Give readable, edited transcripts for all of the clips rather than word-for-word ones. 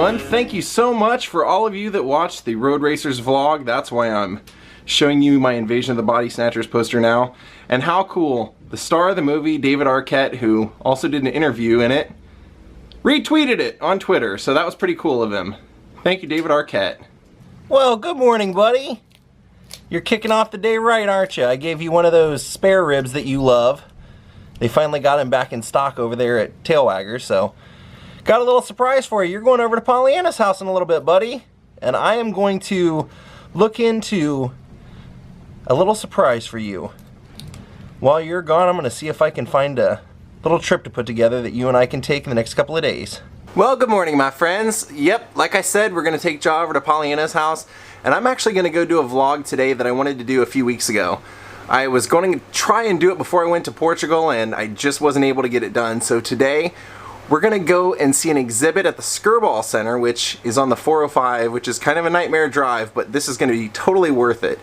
everyone. Thank you so much for all of you that watched the Road Racers vlog. That's why I'm showing you my Invasion of the Body Snatchers poster now. And how cool, the star of the movie, David Arquette, who also did an interview in it, retweeted it on Twitter, so that was pretty cool of him. Thank you, David Arquette. Well, good morning, buddy. You're kicking off the day right, aren't you? I gave you one of those spare ribs that you love. They finally got him back in stock over there at Tailwaggers, so got a little surprise for you. You're going over to Pollyanna's house in a little bit, buddy. And I am going to look into a little surprise for you. While you're gone, I'm going to see if I can find a little trip to put together that you and I can take in the next couple of days. Well, good morning, my friends. Yep, like I said, we're going to take Ja over to Pollyanna's house. And I'm actually going to go do a vlog today that I wanted to do a few weeks ago. I was going to try and do it before I went to Portugal, and I just wasn't able to get it done. So today, we're going to go and see an exhibit at the Skirball Center, which is on the 405, which is kind of a nightmare drive, but this is going to be totally worth it.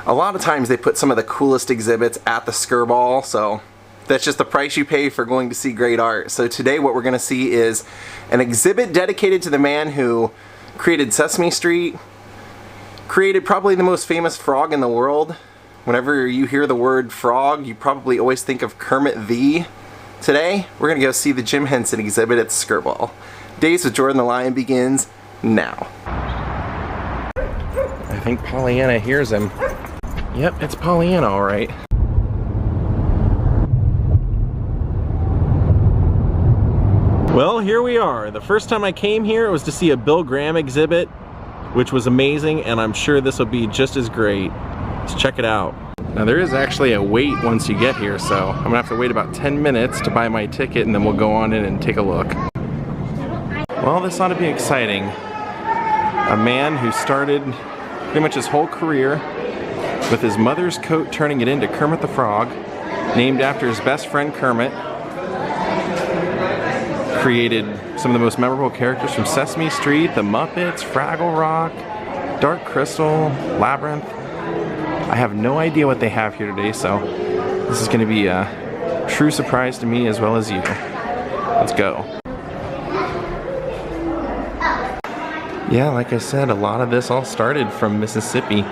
A lot of times they put some of the coolest exhibits at the Skirball, so that's just the price you pay for going to see great art. So today what we're going to see is an exhibit dedicated to the man who created Sesame Street, created probably the most famous frog in the world. Whenever you hear the word frog, you probably always think of Kermit the. Today, we're going to go see the Jim Henson exhibit at Skirball. Daze with Jordan the Lion begins now. I think Pollyanna hears him. Yep, it's Pollyanna, all right. Well, here we are. The first time I came here, it was to see a Bill Graham exhibit, which was amazing, and I'm sure this will be just as great. Let's check it out. Now there is actually a wait once you get here, so I'm gonna have to wait about 10 minutes to buy my ticket, and then we'll go on in and take a look. Well, this ought to be exciting. A man who started pretty much his whole career with his mother's coat, turning it into Kermit the Frog, named after his best friend Kermit. Created some of the most memorable characters from Sesame Street, the Muppets, Fraggle Rock, Dark Crystal, Labyrinth. I have no idea what they have here today, so this is going to be a true surprise to me as well as you. Let's go. Yeah, like I said, a lot of this all started from Mississippi.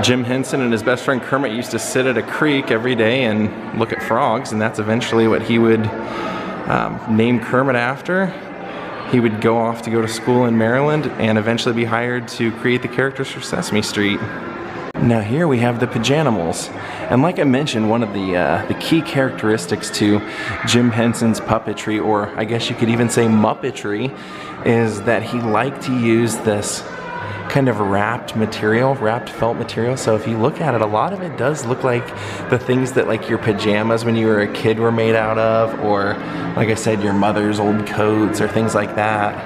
Jim Henson and his best friend Kermit used to sit at a creek every day and look at frogs, and that's eventually what he would name Kermit after. He would go off to go to school in Maryland and eventually be hired to create the characters for Sesame Street. Now here we have the Pajanimals, and like I mentioned, one of the key characteristics to Jim Henson's puppetry, or I guess you could even say Muppetry, is that he liked to use this kind of wrapped felt material. So if you look at it, a lot of it does look like the things that like your pajamas when you were a kid were made out of, or like I said, your mother's old coats or things like that.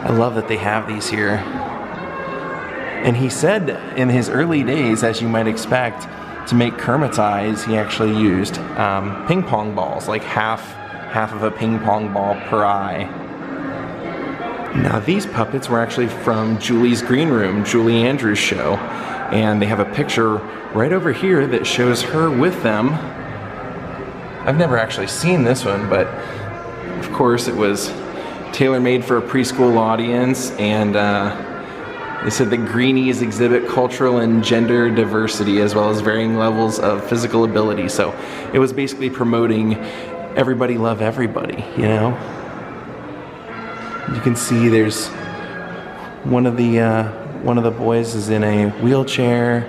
I love that they have these here. And he said in his early days, as you might expect, to make Kermit's eyes, he actually used ping pong balls, like half of a ping pong ball per eye. Now these puppets were actually from Julie's Green Room, Julie Andrews' show, and they have a picture right over here that shows her with them. I've never actually seen this one, but of course it was tailor-made for a preschool audience, and they said that Greenies exhibit cultural and gender diversity as well as varying levels of physical ability. So it was basically promoting everybody love everybody, you know? You can see there's one of the boys is in a wheelchair,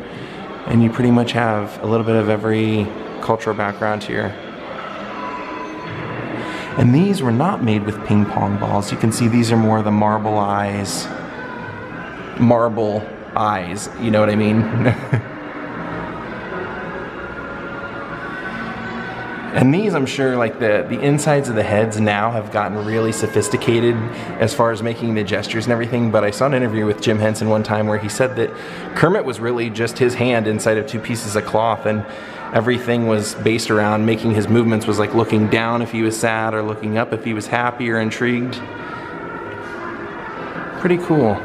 and you pretty much have a little bit of every cultural background here. And these were not made with ping pong balls. You can see these are more the marble eyes, you know what I mean? And these, I'm sure, like the insides of the heads now have gotten really sophisticated as far as making the gestures and everything, but I saw an interview with Jim Henson one time where he said that Kermit was really just his hand inside of two pieces of cloth, and everything was based around making his movements was like looking down if he was sad or looking up if he was happy or intrigued. Pretty cool.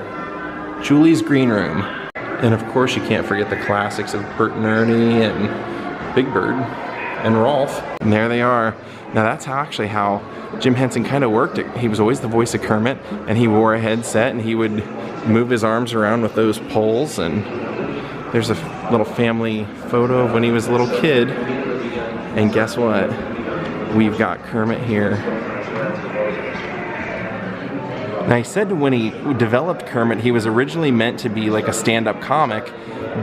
Julie's Green Room. And of course you can't forget the classics of Bert and Ernie and Big Bird. and Rowlf. And there they are. Now that's actually how Jim Henson kind of worked it. He was always the voice of Kermit, and he wore a headset, and he would move his arms around with those poles. And there's a little family photo of when he was a little kid. And guess what? We've got Kermit here. Now he said when he developed Kermit, he was originally meant to be like a stand-up comic,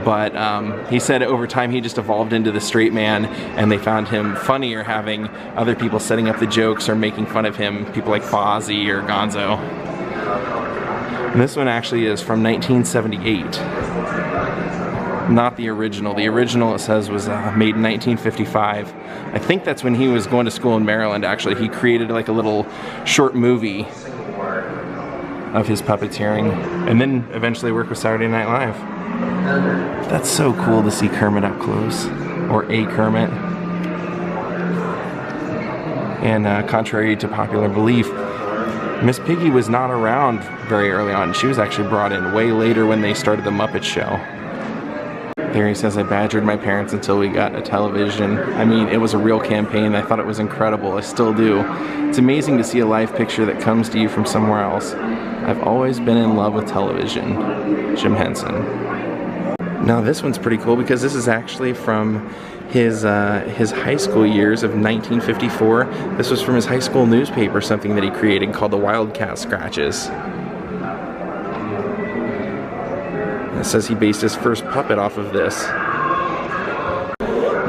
but he said over time he just evolved into the straight man, and they found him funnier having other people setting up the jokes or making fun of him, people like Fozzie or Gonzo. And this one actually is from 1978. Not the original. The original, it says, was made in 1955. I think that's when he was going to school in Maryland, actually. He created like a little short movie of his puppeteering, and then eventually worked with Saturday Night Live. That's so cool to see Kermit up close, or a Kermit. And contrary to popular belief, Miss Piggy was not around very early on. She was actually brought in way later when they started the Muppet Show. There he says, I badgered my parents until we got a television. I mean, it was a real campaign. I thought it was incredible. I still do. It's amazing to see a live picture that comes to you from somewhere else. I've always been in love with television. Jim Henson. Now this one's pretty cool because this is actually from his high school years of 1954. This was from his high school newspaper, something that he created called the Wildcat Scratches. It says he based his first puppet off of this.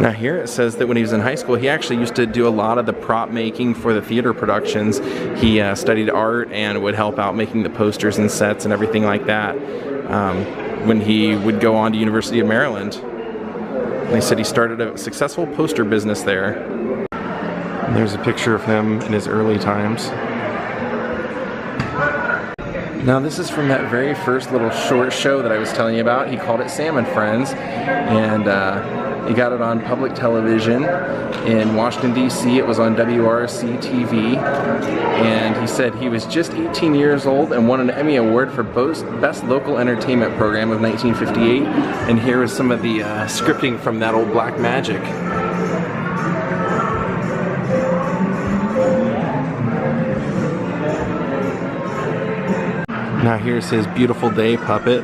Now here it says that when he was in high school, he actually used to do a lot of the prop making for the theater productions. He studied art and would help out making the posters and sets and everything like that when he would go on to University of Maryland. And they said he started a successful poster business there. And there's a picture of him in his early times. Now this is from that very first little short show that I was telling you about. He called it Sam and Friends, and he got it on public television in Washington, D.C. It was on WRC TV, and he said he was just 18 years old and won an Emmy Award for Best Local Entertainment Program of 1958, and here is some of the scripting from that old black magic. Now here's his Beautiful Day puppet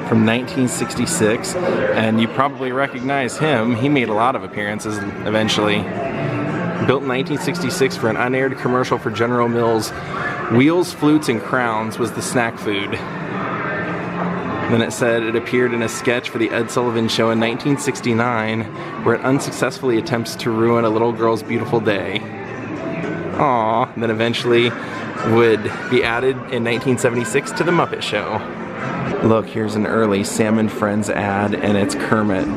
from 1966, and you probably recognize him. He made a lot of appearances eventually. Built in 1966 for an unaired commercial for General Mills, Wheels, Flutes, and Crowns was the snack food. Then it said it appeared in a sketch for the Ed Sullivan Show in 1969, where it unsuccessfully attempts to ruin a little girl's beautiful day. Aww. Then eventually would be added in 1976 to the Muppet Show. Look, here's an early Sam and Friends ad, and it's Kermit.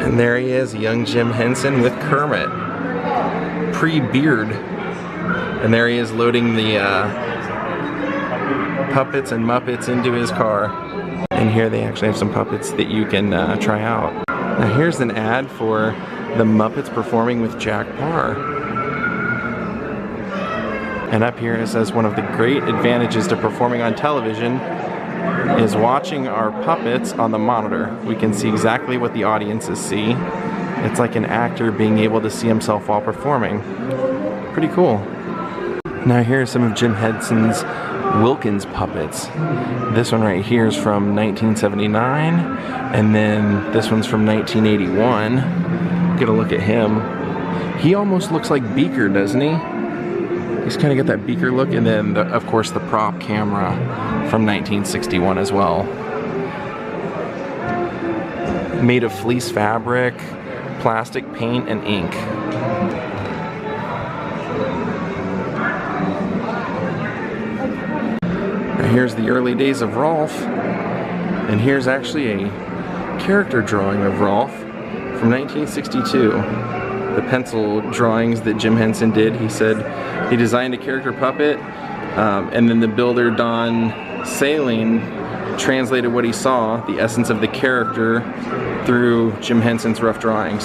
And there he is, young Jim Henson with Kermit. Pre-beard. And there he is loading the puppets and Muppets into his car. And here they actually have some puppets that you can try out. Now here's an ad for the Muppets performing with Jack Parr. And up here it says one of the great advantages to performing on television is watching our puppets on the monitor. We can see exactly what the audiences see. It's like an actor being able to see himself while performing. Pretty cool. Now here are some of Jim Henson's Wilkins puppets. This one right here is from 1979, and then this one's from 1981. Get a look at him. He almost looks like Beaker, doesn't he? He's kind of got that Beaker look, and then of course the prop camera from 1961 as well. Made of fleece fabric, plastic, paint, and ink. Here's the early days of Rowlf, and here's actually a character drawing of Rowlf from 1962. The pencil drawings that Jim Henson did, he said he designed a character puppet, and then the builder Don Saline translated what he saw, the essence of the character, through Jim Henson's rough drawings.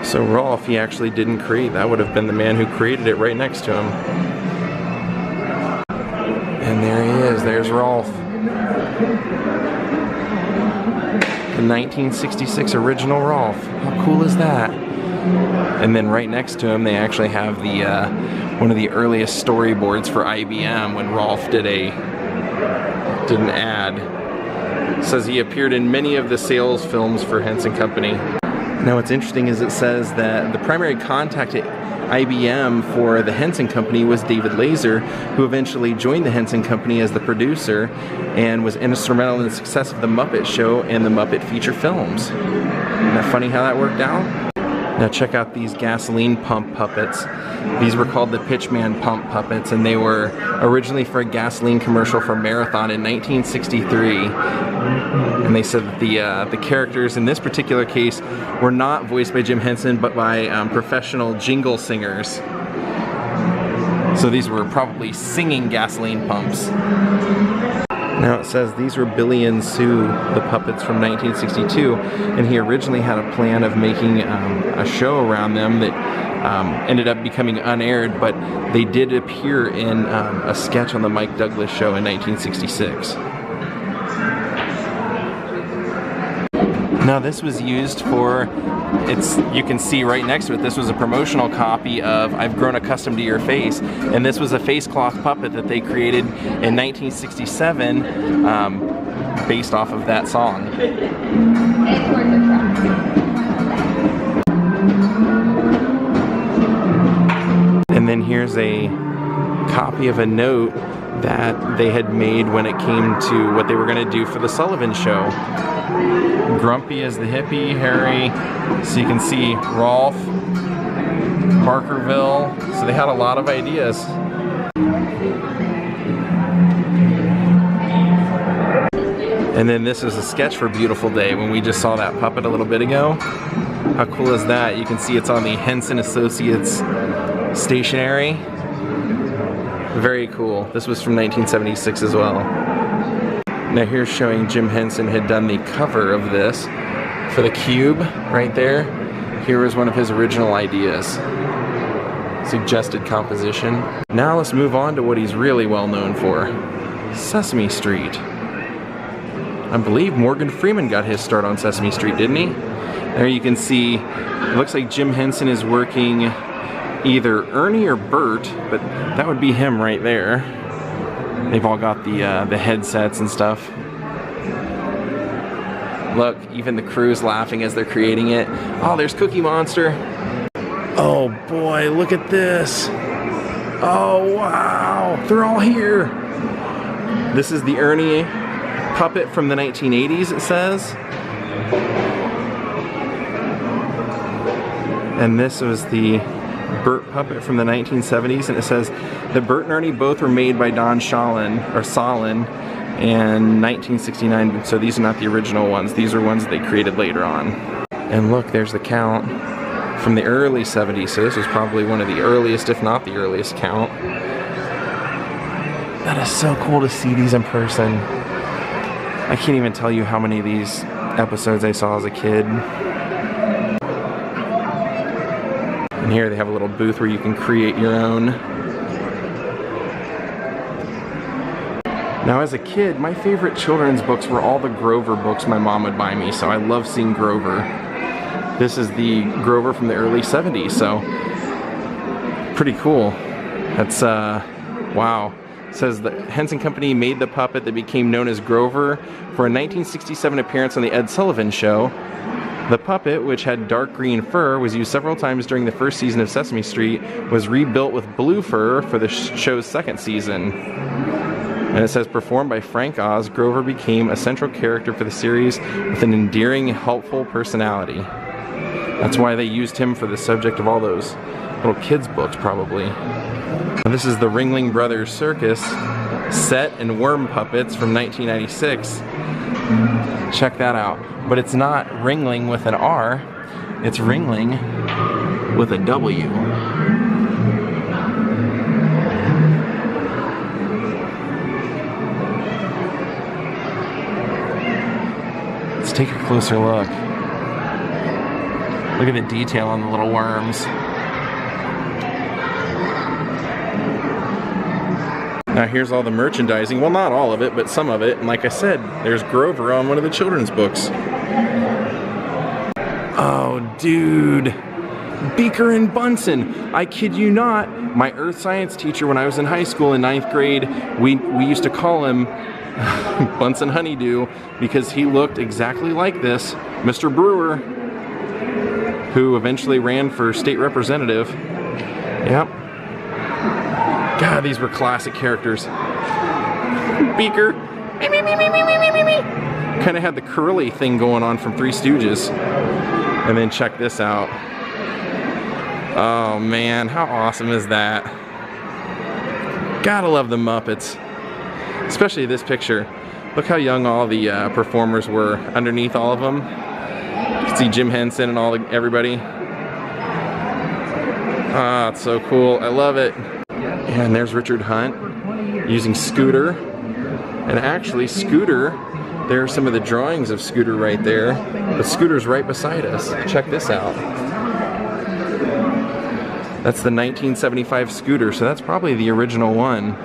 So Rowlf he actually didn't create, that would have been the man who created it right next to him. And And there he is, there's Rowlf. The 1966 original Rowlf. How cool is that? And then right next to him, they actually have the one of the earliest storyboards for IBM when Rowlf did an ad. It says he appeared in many of the sales films for Henson Company. Now what's interesting is it says that the primary contact at IBM for the Henson Company was David Laser, who eventually joined the Henson Company as the producer and was instrumental in the success of the Muppet Show and the Muppet feature films. Isn't that funny how that worked out? Now check out these gasoline pump puppets. These were called the Pitchmen pump puppets, and they were originally for a gasoline commercial for Marathon in 1963. And they said that the characters in this particular case were not voiced by Jim Henson, but by professional jingle singers. So these were probably singing gasoline pumps. Now it says these were Billy and Sue, the puppets from 1962, and he originally had a plan of making a show around them that ended up becoming unaired, but they did appear in a sketch on the Mike Douglas Show in 1966. Now this was used for, you can see right next to it, this was a promotional copy of I've Grown Accustomed to Your Face, and this was a face cloth puppet that they created in 1967 based off of that song. And then here's a copy of a note that they had made when it came to what they were going to do for the Sullivan Show. Grumpy as the hippie, Harry, so you can see Rowlf, Barkerville, so they had a lot of ideas. And then this is a sketch for Beautiful Day when we just saw that puppet a little bit ago. How cool is that? You can see it's on the Henson Associates stationery. Very cool. This was from 1976 as well. Now here's showing Jim Henson had done the cover of this for the Cube right there. Here was one of his original ideas. Suggested composition. Now let's move on to what he's really well known for. Sesame Street. I believe Morgan Freeman got his start on Sesame Street, didn't he? There you can see, it looks like Jim Henson is working either Ernie or Bert, but that would be him right there. They've all got the headsets and stuff. Look, even the crew's laughing as they're creating it. Oh, there's Cookie Monster. Oh boy, look at this. Oh wow, they're all here. This is the Ernie puppet from the 1980s, it says. And this was the Bert puppet from the 1970s, and it says that Bert and Ernie both were made by Don Solin in 1969, so these are not the original ones. These are ones that they created later on. And look, there's the count from the early 70s, so this was probably one of the earliest, if not the earliest count. That is so cool to see these in person. I can't even tell you how many of these episodes I saw as a kid. And here they have a little booth where you can create your own. Now as a kid, my favorite children's books were all the Grover books my mom would buy me, so I love seeing Grover. This is the Grover from the early 70s, so pretty cool. That's, wow. It says the Henson Company made the puppet that became known as Grover for a 1967 appearance on the Ed Sullivan Show. The puppet, which had dark green fur, was used several times during the first season of Sesame Street, was rebuilt with blue fur for the show's second season. And it says, performed by Frank Oz, Grover became a central character for the series with an endearing, helpful personality. That's why they used him for the subject of all those little kids' books, probably. Now, this is the Ringling Brothers Circus set and worm puppets from 1996. Check that out. But it's not Ringling with an R, it's Ringling with a W. Let's take a closer look. Look at the detail on the little worms. Now here's all the merchandising. Well, not all of it, but some of it. And like I said, there's Grover on one of the children's books. Oh, dude. Beaker and Bunsen. I kid you not. My earth science teacher when I was in high school in 9th grade, we used to call him Bunsen Honeydew because he looked exactly like this. Mr. Brewer, who eventually ran for state representative. Yep. God, these were classic characters. Beaker. Kind of had the curly thing going on from Three Stooges. And then check this out. Oh man, how awesome is that? Gotta love the Muppets. Especially this picture. Look how young all the performers were underneath all of them. You can see Jim Henson and everybody. Ah, it's so cool. I love it. And there's Richard Hunt using Scooter. And actually, Scooter, there are some of the drawings of Scooter right there. But Scooter's right beside us. Check this out. That's the 1975 Scooter, so that's probably the original one.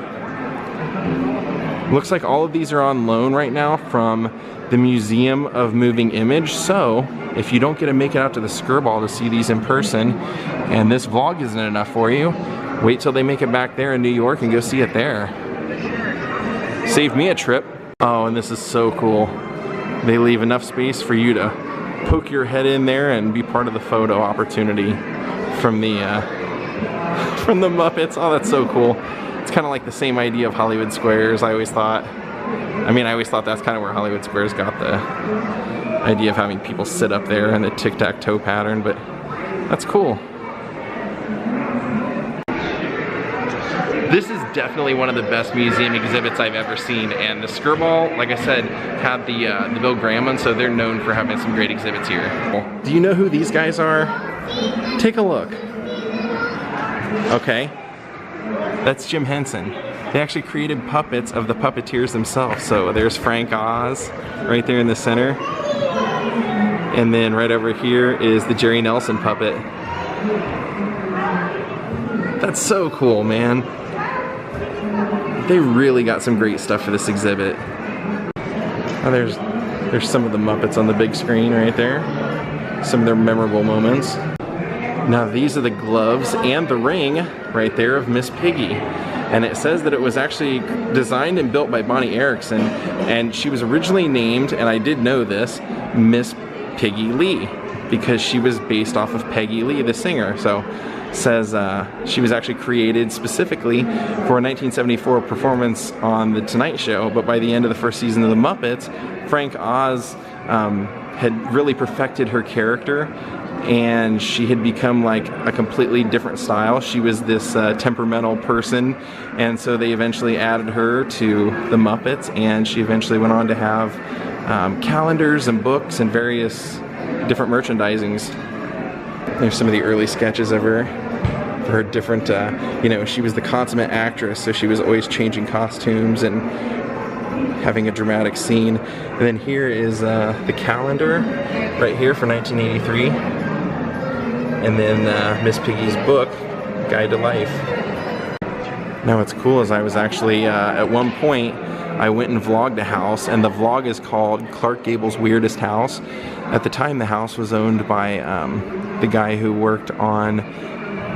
Looks like all of these are on loan right now from the Museum of Moving Image, so if you don't get to make it out to the Skirball to see these in person, and this vlog isn't enough for you, wait till they make it back there in New York and go see it there. Save me a trip. Oh, and this is so cool. They leave enough space for you to poke your head in there and be part of the photo opportunity from the Muppets. Oh, that's so cool. It's kind of like the same idea of Hollywood Squares, I always thought. I mean, I always thought that's kind of where Hollywood Squares got the idea of having people sit up there in the tic-tac-toe pattern, but that's cool. This is definitely one of the best museum exhibits I've ever seen, and the Skirball, like I said, had the Bill Graham one, so they're known for having some great exhibits here. Do you know who these guys are? Take a look. Okay, that's Jim Henson. They actually created puppets of the puppeteers themselves. So there's Frank Oz right there in the center. And then right over here is the Jerry Nelson puppet. That's so cool, man. They really got some great stuff for this exhibit. Oh, there's some of the Muppets on the big screen right there. Some of their memorable moments. Now these are the gloves and the ring right there of Miss Piggy. And it says that it was actually designed and built by Bonnie Erickson, and she was originally named, and I did know this, Miss Piggy Lee, because she was based off of Peggy Lee, the singer. So it says she was actually created specifically for a 1974 performance on The Tonight Show, but by the end of the first season of the Muppets, Frank Oz had really perfected her character, and she had become like a completely different style. She was this temperamental person, and so they eventually added her to the Muppets, and she eventually went on to have calendars and books and various different merchandisings. There's some of the early sketches of her. For her different, you know, she was the consummate actress, so she was always changing costumes and having a dramatic scene. And then here is the calendar right here for 1983. And then Miss Piggy's book, Guide to Life. Now what's cool is I was actually, at one point, I went and vlogged a house, and the vlog is called Clark Gable's Weirdest House. At the time, the house was owned by the guy who worked on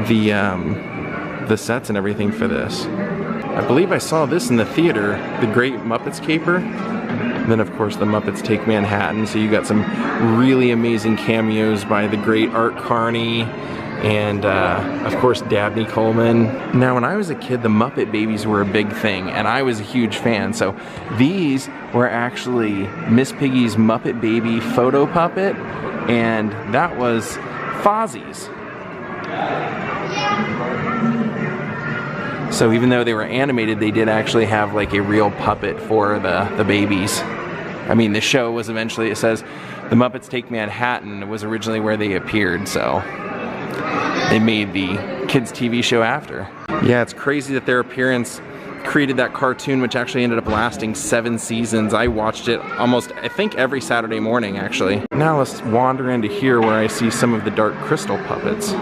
the sets and everything for this. I believe I saw this in the theater, The Great Muppets Caper. And then of course the Muppets Take Manhattan, so you got some really amazing cameos by the great Art Carney and of course Dabney Coleman. Now when I was a kid, the Muppet Babies were a big thing, and I was a huge fan, so these were actually Miss Piggy's Muppet Baby photo puppet, and that was Fozzie's. So even though they were animated, they did actually have like a real puppet for the babies. I mean, the show was eventually, it says, The Muppets Take Manhattan was originally where they appeared, so they made the kids' TV show after. Yeah, it's crazy that their appearance created that cartoon, which actually ended up lasting 7 seasons. I watched it almost, I think, every Saturday morning, actually. Now let's wander into here where I see some of the Dark Crystal puppets.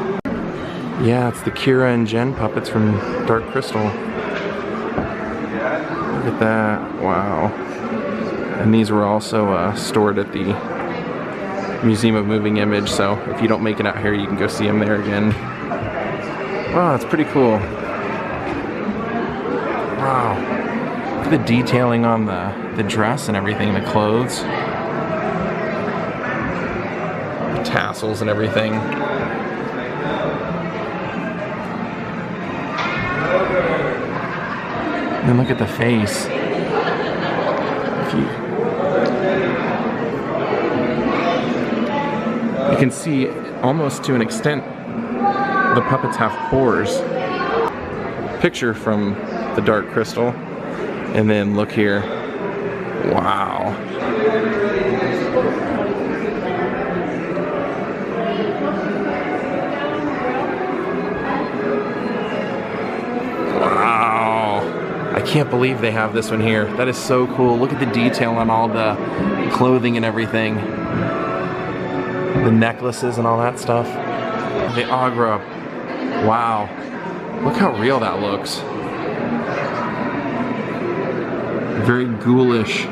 Yeah, it's the Kira and Jen puppets from Dark Crystal. Look at that, wow. And these were also stored at the Museum of Moving Image, so if you don't make it out here, you can go see them there again. Wow, that's pretty cool. Wow. Look at the detailing on the dress and everything, the clothes. The tassels and everything. And look at the face. You can see almost to an extent the puppets have pores. Picture from the Dark Crystal, and then look here. Wow. Wow. I can't believe they have this one here. That is so cool. Look at the detail on all the clothing and everything. The necklaces and all that stuff. The Agra. Wow. Look how real that looks. Very ghoulish.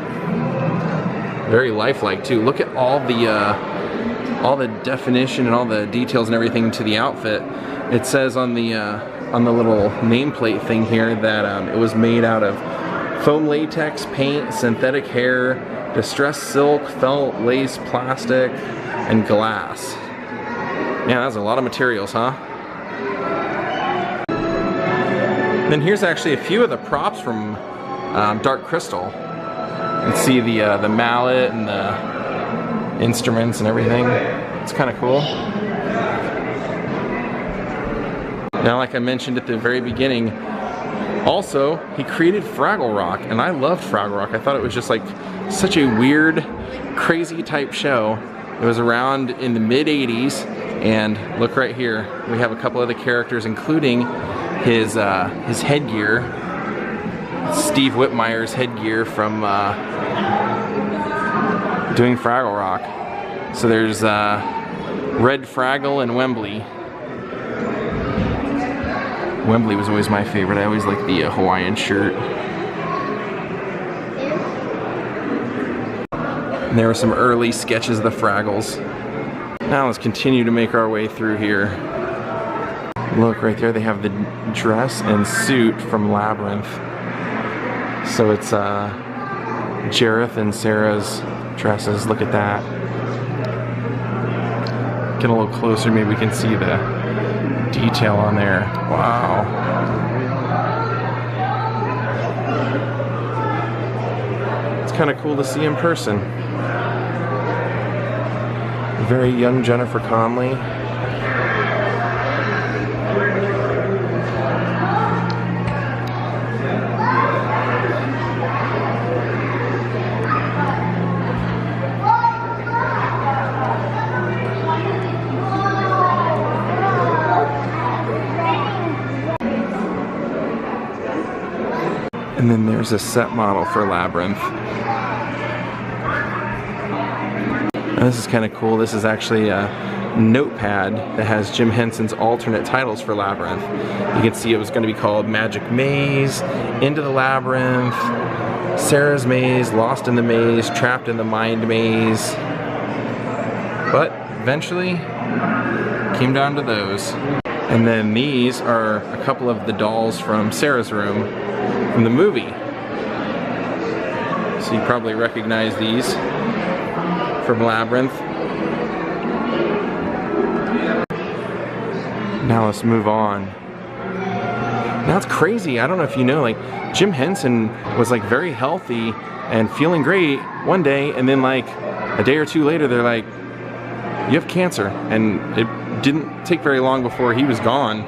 Very lifelike too. Look at all the definition and all the details and everything to the outfit. It says on the little nameplate thing here that it was made out of foam latex, paint, synthetic hair, distressed silk, felt, lace, plastic, and glass. Yeah, that's a lot of materials, huh? Then here's actually a few of the props from Dark Crystal. You can see the mallet and the instruments and everything. It's kind of cool. Now, like I mentioned at the very beginning, also, he created Fraggle Rock, and I loved Fraggle Rock. I thought it was just like such a weird, crazy type show. It was around in the mid-80s, and look right here. We have a couple of the characters, including his headgear, Steve Whitmire's headgear from doing Fraggle Rock. So there's Red Fraggle and Wembley. Wembley was always my favorite. I always liked the Hawaiian shirt. And there were some early sketches of the Fraggles. Now let's continue to make our way through here. Look right there, they have the dress and suit from Labyrinth. So it's Jareth and Sarah's dresses. Look at that. Get a little closer, maybe we can see the detail on there. Wow. It's kind of cool to see in person. Very young Jennifer Connelly. And then there's a set model for Labyrinth. Now this is kind of cool. This is actually a notepad that has Jim Henson's alternate titles for Labyrinth. You can see it was going to be called Magic Maze, Into the Labyrinth, Sarah's Maze, Lost in the Maze, Trapped in the Mind Maze. But eventually came down to those. And then these are a couple of the dolls from Sarah's room from the movie. So you probably recognize these from Labyrinth. Now let's move on. Now it's crazy, I don't know if you know, like Jim Henson was like very healthy and feeling great one day, and then like a day or two later they're like, you have cancer. And it didn't take very long before he was gone,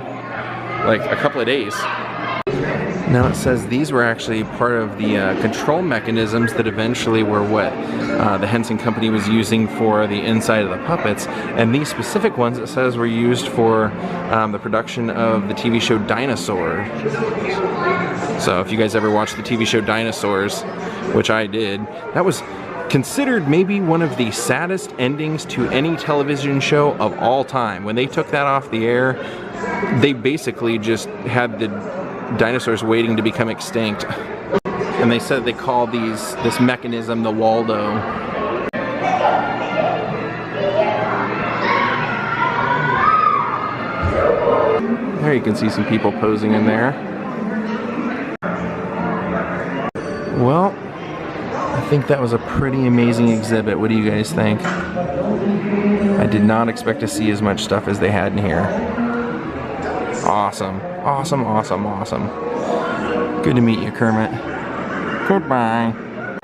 like a couple of days. Now it says these were actually part of the control mechanisms that eventually were what the Henson company was using for the inside of the puppets, and these specific ones it says were used for the production of the TV show Dinosaur. So if you guys ever watched the TV show Dinosaurs, which I did, that was considered maybe one of the saddest endings to any television show of all time. When they took that off the air, they basically just had the dinosaurs waiting to become extinct. And And they said they call this mechanism the Waldo. There you can see some people posing in there. Well, I think that was a pretty amazing exhibit. What do you guys think? I did not expect to see as much stuff as they had in here. Awesome. Awesome, awesome, awesome. Good to meet you, Kermit. Goodbye.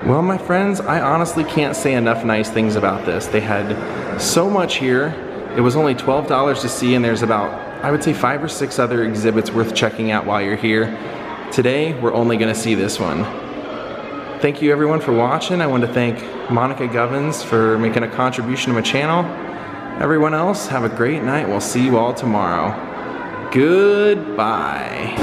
Well, my friends, I honestly can't say enough nice things about this. They had so much here. It was only $12 to see, and there's about, I would say, 5 or 6 other exhibits worth checking out while you're here. Today, we're only gonna see this one. Thank you everyone for watching. I want to thank Monica Govins for making a contribution to my channel. Everyone else, have a great night. We'll see you all tomorrow. Goodbye.